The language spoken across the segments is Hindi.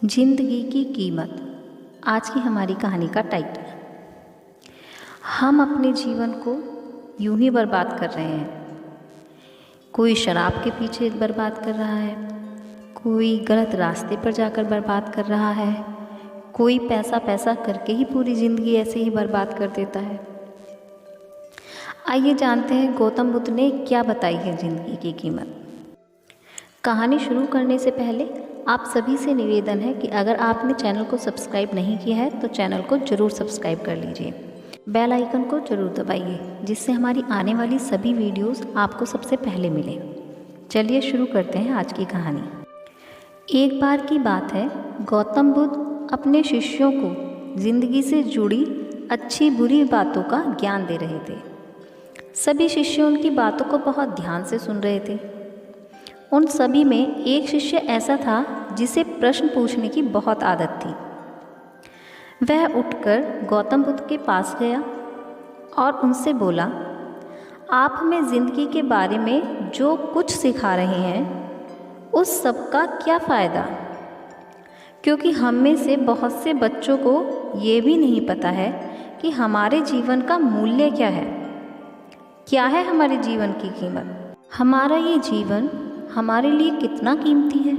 जिंदगी की कीमत, आज की हमारी कहानी का टाइटल। हम अपने जीवन को यूं ही बर्बाद कर रहे हैं। कोई शराब के पीछे बर्बाद कर रहा है, कोई गलत रास्ते पर जाकर बर्बाद कर रहा है, कोई पैसा पैसा करके ही पूरी ज़िंदगी ऐसे ही बर्बाद कर देता है। आइए जानते हैं गौतम बुद्ध ने क्या बताई है ज़िंदगी की कीमत। कहानी शुरू करने से पहले आप सभी से निवेदन है कि अगर आपने चैनल को सब्सक्राइब नहीं किया है तो चैनल को ज़रूर सब्सक्राइब कर लीजिए, बेल आइकन को ज़रूर दबाइए, जिससे हमारी आने वाली सभी वीडियोस आपको सबसे पहले मिले। चलिए शुरू करते हैं आज की कहानी। एक बार की बात है, गौतम बुद्ध अपने शिष्यों को ज़िंदगी से जुड़ी अच्छी बुरी बातों का ज्ञान दे रहे थे। सभी शिष्य उनकी बातों को बहुत ध्यान से सुन रहे थे। उन सभी में एक शिष्य ऐसा था जिसे प्रश्न पूछने की बहुत आदत थी। वह उठकर गौतम बुद्ध के पास गया और उनसे बोला, आप हमें ज़िंदगी के बारे में जो कुछ सिखा रहे हैं उस सब का क्या फ़ायदा, क्योंकि हम में से बहुत से बच्चों को ये भी नहीं पता है कि हमारे जीवन का मूल्य क्या है हमारे जीवन की कीमत, हमारा ये जीवन हमारे लिए कितना कीमती है।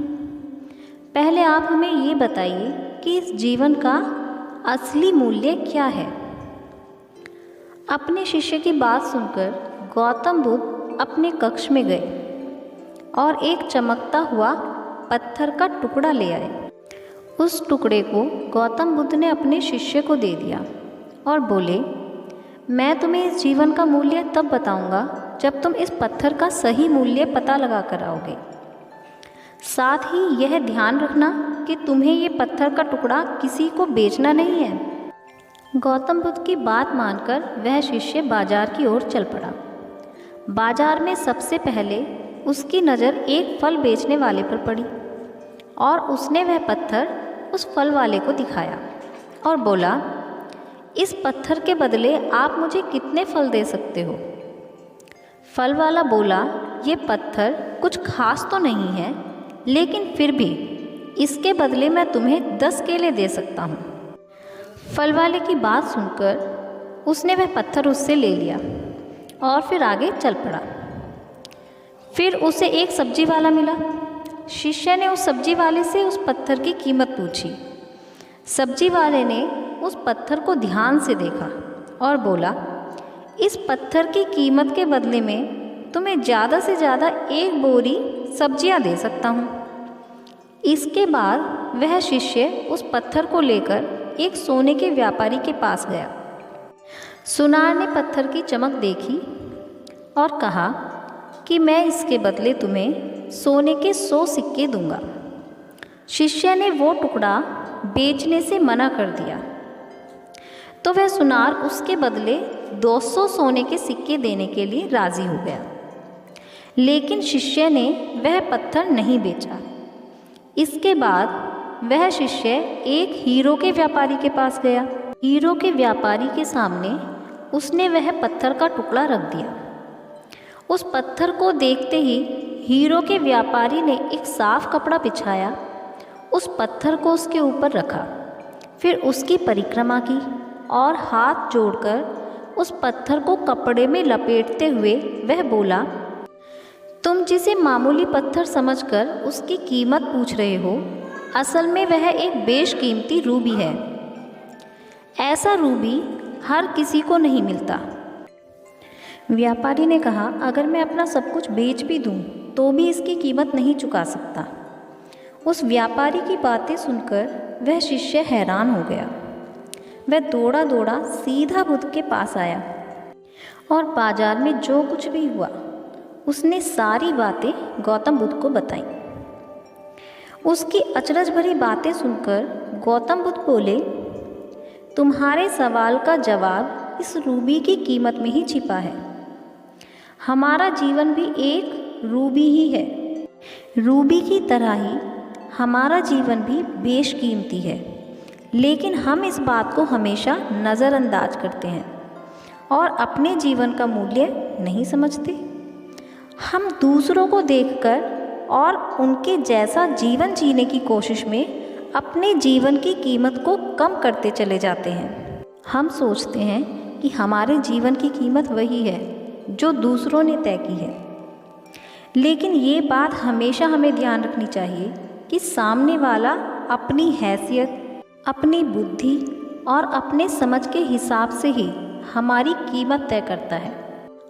पहले आप हमें ये बताइए कि इस जीवन का असली मूल्य क्या है। अपने शिष्य की बात सुनकर गौतम बुद्ध अपने कक्ष में गए और एक चमकता हुआ पत्थर का टुकड़ा ले आए। उस टुकड़े को गौतम बुद्ध ने अपने शिष्य को दे दिया और बोले, मैं तुम्हें इस जीवन का मूल्य तब बताऊंगा जब तुम इस पत्थर का सही मूल्य पता लगा कर आओगे। साथ ही यह ध्यान रखना कि तुम्हें ये पत्थर का टुकड़ा किसी को बेचना नहीं है। गौतम बुद्ध की बात मानकर वह शिष्य बाजार की ओर चल पड़ा। बाजार में सबसे पहले उसकी नज़र एक फल बेचने वाले पर पड़ी और उसने वह पत्थर उस फल वाले को दिखाया और बोला, इस पत्थर के बदले आप मुझे कितने फल दे सकते हो। फल वाला बोला, ये पत्थर कुछ खास तो नहीं है, लेकिन फिर भी इसके बदले मैं तुम्हें 10 केले दे सकता हूँ। फल वाले की बात सुनकर उसने वह पत्थर उससे ले लिया और फिर आगे चल पड़ा। फिर उसे एक सब्जी वाला मिला। शिष्य ने उस सब्जी वाले से उस पत्थर की कीमत पूछी। सब्जी वाले ने उस पत्थर को ध्यान से देखा और बोला, इस पत्थर की कीमत के बदले में तुम्हें ज़्यादा से ज़्यादा 1 बोरी सब्जियां दे सकता हूँ। इसके बाद वह शिष्य उस पत्थर को लेकर एक सोने के व्यापारी के पास गया। सुनार ने पत्थर की चमक देखी और कहा कि मैं इसके बदले तुम्हें सोने के 100 सिक्के दूंगा। शिष्य ने वो टुकड़ा बेचने से मना कर दिया तो वह सुनार उसके बदले 200 सोने के सिक्के देने के लिए राज़ी हो गया, लेकिन शिष्य ने वह पत्थर नहीं बेचा। इसके बाद वह शिष्य एक हीरो के व्यापारी के पास गया। हीरो के व्यापारी के सामने उसने वह पत्थर का टुकड़ा रख दिया। उस पत्थर को देखते ही हीरो के व्यापारी ने एक साफ कपड़ा बिछाया, उस पत्थर को उसके ऊपर रखा, फिर उसकी परिक्रमा की और हाथ जोड़कर उस पत्थर को कपड़े में लपेटते हुए वह बोला, तुम जिसे मामूली पत्थर समझकर उसकी कीमत पूछ रहे हो, असल में वह एक बेशकीमती रूबी है। ऐसा रूबी हर किसी को नहीं मिलता। व्यापारी ने कहा, अगर मैं अपना सब कुछ बेच भी दूं तो भी इसकी कीमत नहीं चुका सकता। उस व्यापारी की बातें सुनकर वह शिष्य हैरान हो गया। वह दौड़ा दौड़ा सीधा बुद्ध के पास आया और बाजार में जो कुछ भी हुआ उसने सारी बातें गौतम बुद्ध को बताई। उसकी अचरज भरी बातें सुनकर गौतम बुद्ध बोले, तुम्हारे सवाल का जवाब इस रूबी की कीमत में ही छिपा है। हमारा जीवन भी एक रूबी ही है। रूबी की तरह ही हमारा जीवन भी बेशकीमती है, लेकिन हम इस बात को हमेशा नज़रअंदाज करते हैं और अपने जीवन का मूल्य नहीं समझते। हम दूसरों को देखकर और उनके जैसा जीवन जीने की कोशिश में अपने जीवन की कीमत को कम करते चले जाते हैं। हम सोचते हैं कि हमारे जीवन की कीमत वही है जो दूसरों ने तय की है, लेकिन ये बात हमेशा हमें ध्यान रखनी चाहिए कि सामने वाला अपनी हैसियत, अपनी बुद्धि और अपने समझ के हिसाब से ही हमारी कीमत तय करता है।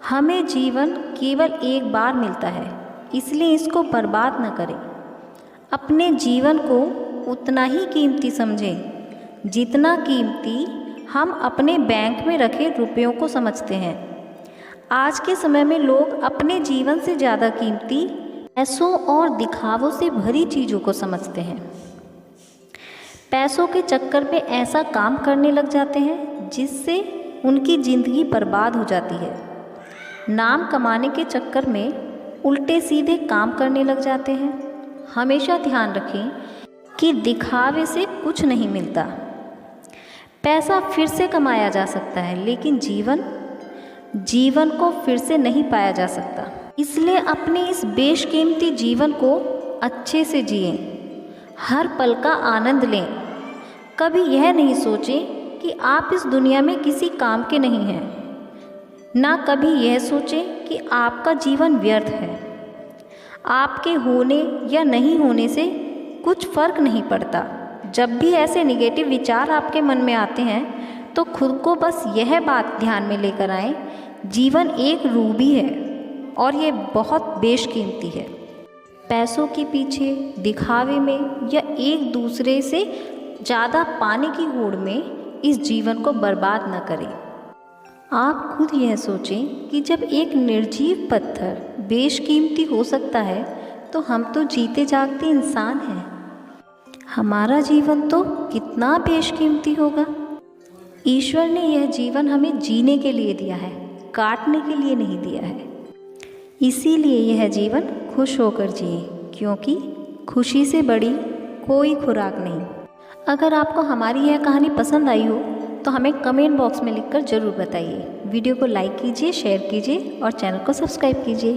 हमें जीवन केवल एक बार मिलता है, इसलिए इसको बर्बाद न करें। अपने जीवन को उतना ही कीमती समझें जितना कीमती हम अपने बैंक में रखे रुपयों को समझते हैं। आज के समय में लोग अपने जीवन से ज़्यादा कीमती पैसों और दिखावों से भरी चीज़ों को समझते हैं। पैसों के चक्कर में ऐसा काम करने लग जाते हैं जिससे उनकी ज़िंदगी बर्बाद हो जाती है। नाम कमाने के चक्कर में उल्टे सीधे काम करने लग जाते हैं। हमेशा ध्यान रखें कि दिखावे से कुछ नहीं मिलता। पैसा फिर से कमाया जा सकता है, लेकिन जीवन को फिर से नहीं पाया जा सकता। इसलिए अपने इस बेशकीमती जीवन को अच्छे से जिएं, हर पल का आनंद लें। कभी यह नहीं सोचें कि आप इस दुनिया में किसी काम के नहीं हैं, ना कभी यह सोचें कि आपका जीवन व्यर्थ है। आपके होने या नहीं होने से कुछ फर्क नहीं पड़ता। जब भी ऐसे निगेटिव विचार आपके मन में आते हैं तो खुद को बस यह बात ध्यान में लेकर आएं, जीवन एक रूबी है और ये बहुत बेशकीमती है। पैसों के पीछे, दिखावे में या एक दूसरे से ज़्यादा पाने की होड़ में इस जीवन को बर्बाद न करें। आप खुद यह सोचें कि जब एक निर्जीव पत्थर बेशकीमती हो सकता है तो हम तो जीते जागते इंसान हैं। हमारा जीवन तो कितना बेशकीमती होगा। ईश्वर ने यह जीवन हमें जीने के लिए दिया है, काटने के लिए नहीं दिया है। इसीलिए यह जीवन खुश होकर जिए, क्योंकि खुशी से बड़ी कोई खुराक नहीं। अगर आपको हमारी यह कहानी पसंद आई हो तो हमें कमेंट बॉक्स में लिखकर ज़रूर बताइए। वीडियो को लाइक कीजिए, शेयर कीजिए और चैनल को सब्सक्राइब कीजिए।